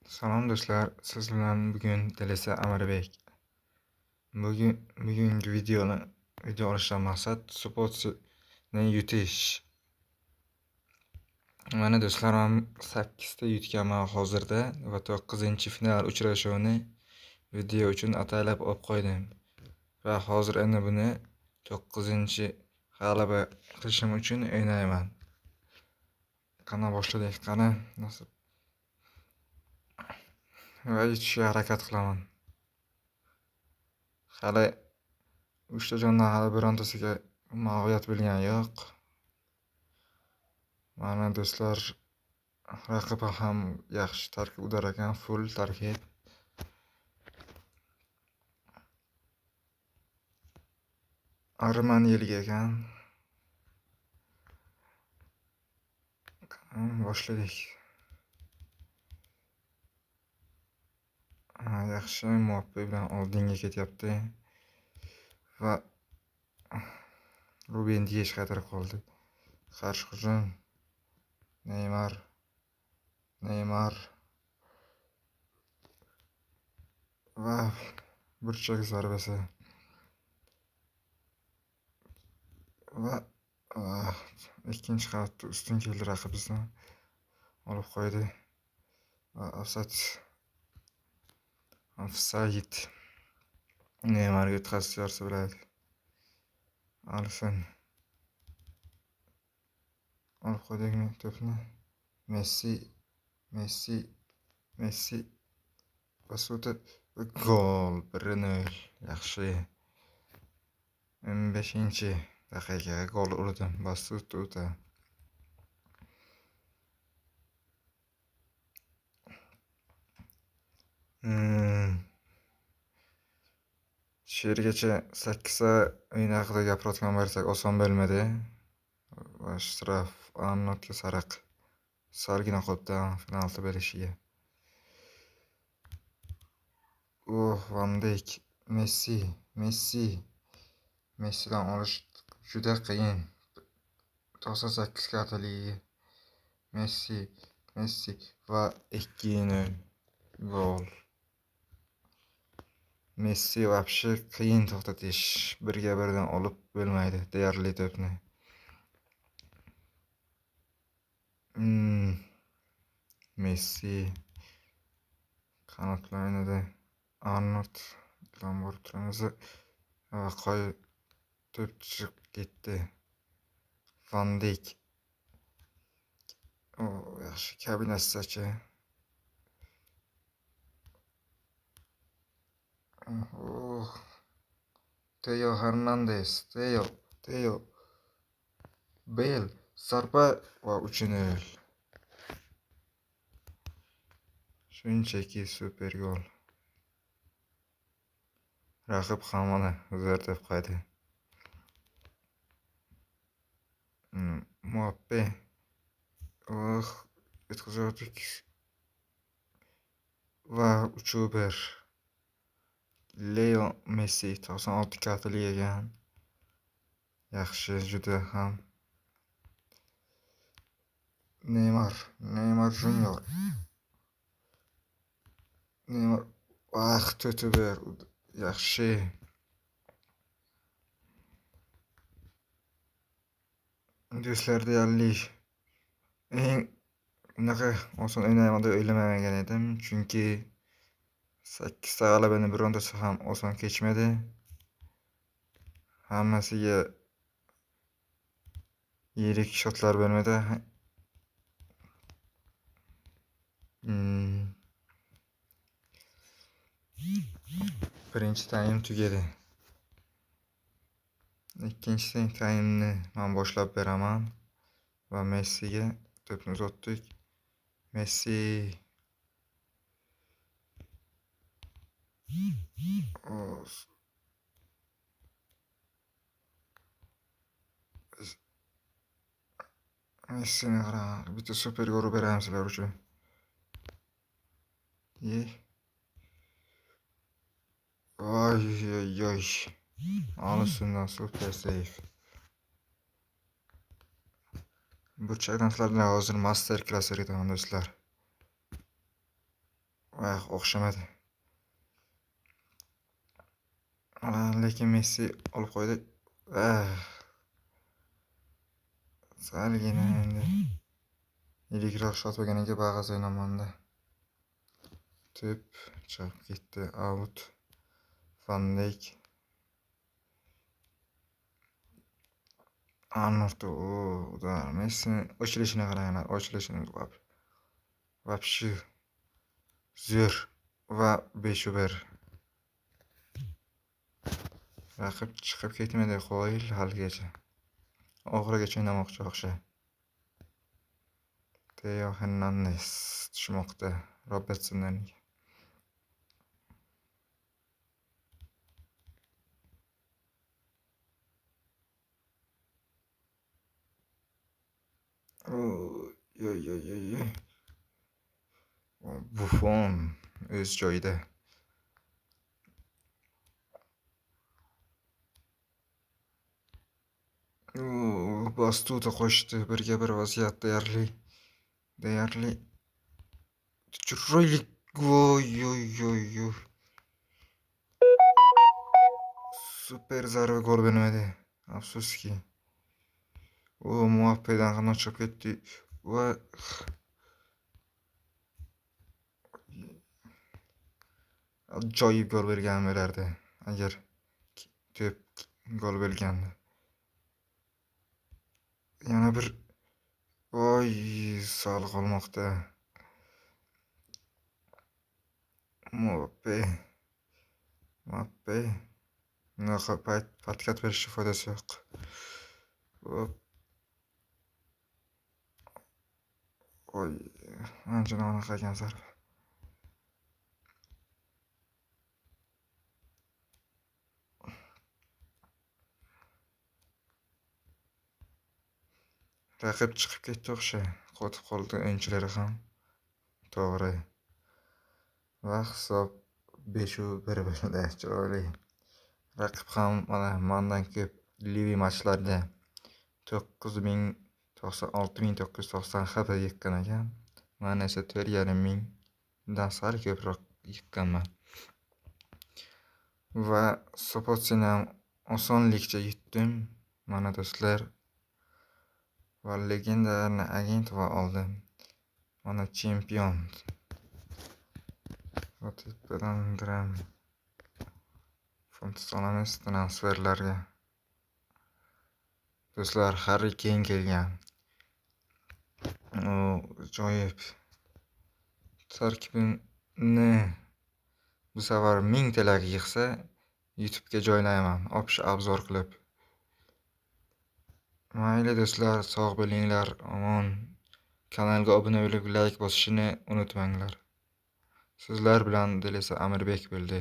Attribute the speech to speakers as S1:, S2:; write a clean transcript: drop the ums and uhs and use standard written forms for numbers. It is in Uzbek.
S1: Salom do'stlar, siz bilan bugun Dilisa Amirbek. Bugungi video olishdan maqsad sportni yutish. Mana do'stlar, men 8 ta yutganman hozirda va 9-final uchrashuvini video uchun ataylab olib qo'ydim. Va hozir endi buni 9-g'alaba qilishim uchun o'ynayman. Qana boshladik, qana nasib va yutishga harakat qilaman. Hali 3 ta jondan hali birontasiga mag'lubiyat bo'lgani yo'q. Mana do'stlar, raqibi ham yaxshi tarkib udar ekan, full tarkib. Arman yiliga ekan. Boshladik. Yaxshi muvaffaqiyat bilan oldinga ketyapti. Va Ruben Dias qaytarib qoldi. Qarshi hujum. Neymar va burchak zarbasi. Va ikkinchi qavatda ustun keldi raqibimizni. Olib qo'ydi. Va offside. Neymarga yutqazib yuborsa bo'ladi. Alisson. Olib qo'ydikmi to'pni? Messi basuti gol 1-0. Yaxshi. 15-daqiqaga gol urdim. Basuta. She'rgacha 8 ta o'yin haqida gapirayotgan bo'lsak oson bo'lmadi. Va shtraf Arnoldga sariq. Salgina qolibdi finalda berishiga. Van Dijk, Messidan olish juda qiyin. 98 kartaligiga Messi va 2-0 gol. Messi vobshe qiyin to'xtatish. Birga birdan olib bo'lmaydi deyarli to'pni. Messi qanotlar o'ynadi. Arnold bilan borib turamiz. Va to'p tushib ketdi. Van Dijk. Yaxshi kabinasigacha. Teo Hernandez, Teo Bale, zarba va 3-0. Shunchaki super gol. Raqib ham mana o'zar deb qo'ydi. Mbappe. Yetkazdik. Va 3-1. Leo Messi 96 kartali ekan. Yaxshi juda ham. Neymar Junior. To'tiber. Yaxshi. Do'stlar, deyarli unaqa oson o'ynayman deb o'ylamagan edim, chunki 8 ta g'alabani birontasi ham oson kechmadi. Hammasiga yirik shotlar bo'lmadi. Birinchi taym tugadi. Ikkinchi taymni men boshlab beraman va Messiga to'pni uzatdik. Messi Messini qarang, bitta super gol beramiz sizlar uchun. Voy. Alisson super save. Burchakdan sizlar bilan hozir master klass o'rgataman do'stlar. o'xshamadi. Lekin Messi olib qo'ydi. Salgina endi yirikroq shot bo'lganiga bag'az o'ynamonda. To'p chiqib ketdi. Out. Van Dijk. Arnold uдар. Messining ochilishini qaranglar, ochilishini вообще zo'r va 5-1. Raqib chiqib ketmadi qo'yil haligacha. Oxirigacha o'ynamoqchi o'xshaydi. Teo Hernandez tushmoqda Robertsondan. Buffon o'z joyida. Bastuta qo'shdi. Birga bir vaziyat deyarli chiroyli. Super zarba gol bermadi. Afsuski. Muappedan qanot chiqib ketdi va ajoyib gol bergan bo'lardi agar to'p gol berganda. Yana bir sal qolmoqda. Muappe. Bunaqa patkat berishga foydasi yo'q. Anchagina qilgan zarba. Raqib chiqib ketdi o'xshaydi. Qotib qoldi o'yinchilari ham. To'g'ri. Va hisob 5-1 bo'ldi. Chiroyli. Raqib ham mana mendan ko'p Livi matchlarda 6.990 xp yekkan ekan. Men esa 4.500 dan sal ko'proq yekkanman. Va Sopotsini ham osonlikcha yutdim. Mana do'stlar. Va legendarni agentova oldim. Mana chempion. Tepadan diram. Fond solamiz transferlarga. Do'stlar, Harry Kane kelgan. Ajoyib. Tarkibini bu safar 1000 talak yig'sa YouTube'ga joylayman, obzor qilib. Mayli do'stlar, sog' bo'linglar, omon. Kanalga obuna bo'lib, like bosishni unutmanglar. Sizlar bilan Dilesa Amirbek bo'ldi.